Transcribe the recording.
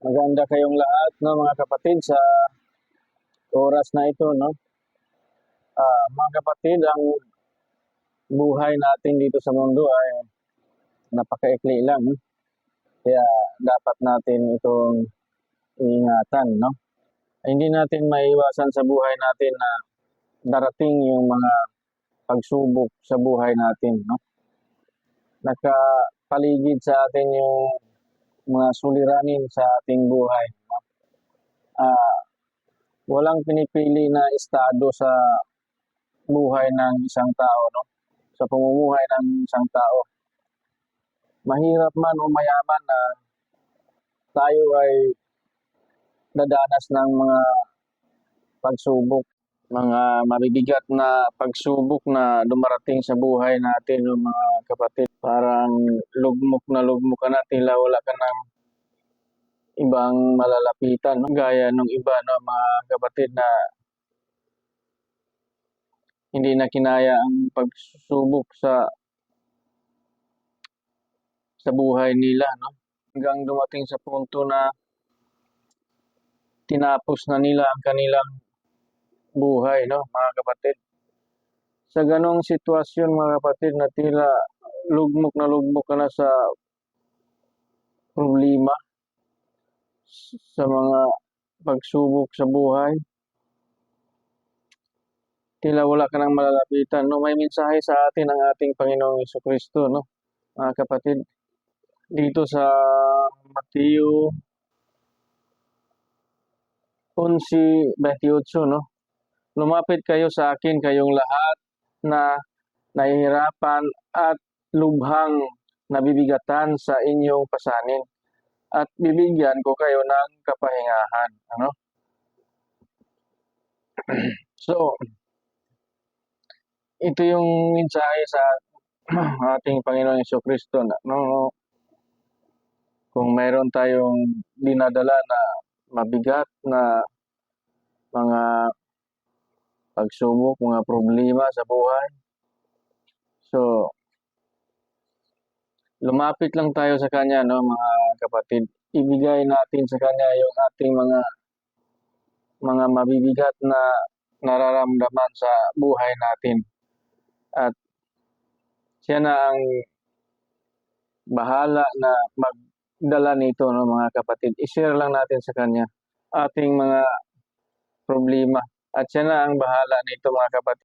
Maganda kayong lahat, no, mga kapatid, sa oras na ito, no. Mga kapatid, ang buhay natin dito sa mundo ay napakaikli lang. Kaya dapat natin itong iingatan, no. Hindi natin maiwasan sa buhay natin na darating yung mga pagsubok sa buhay natin, no. Nakapaligid sa atin yung mga suliranin sa ating buhay, no? Walang pinipili na estado sa buhay ng isang tao, no? Sa pamumuhay ng isang tao. Mahirap man o mayaman na tayo ay dadanas ng mga pagsubok, mga mabibigat na pagsubok na dumarating sa buhay natin, no, mga kapatid. Parang lugmok ka na, tila wala ka ng ibang malalapitan, no? Gaya nung iba, no, mga kapatid, na hindi na kinaya ang pagsubok sa buhay nila, no? Hanggang dumating sa punto na tinapos na nila ang kanilang buhay, no, mga kapatid. Sa ganong sitwasyon, mga kapatid, na tila lugmok ka na sa problema, sa mga pagsubok sa buhay, tila wala ka nang malalapitan, no. May mensahe sa atin ang ating Panginoong Jesucristo, no, mga kapatid, dito sa Mateo 11:28, no. Lumapit kayo sa akin, kayong lahat na nahihirapan at lubhang nabibigatan sa inyong pasanin, at bibigyan ko kayo ng kapahingahan, ano? So, ito yung mensahe sa ating Panginoong Jesucristo, no. Kung mayroon tayong dinadala na mabigat na mga pagsubok, mga problema sa buhay, so lumapit lang tayo sa Kanya, no, mga kapatid. Ibigay natin sa Kanya yung ating mga mabibigat na nararamdaman sa buhay natin. At siya na ang bahala na magdala nito, no, mga kapatid. I-share lang natin sa Kanya ating mga problema. At siya na ang bahala nito, mga kapatid.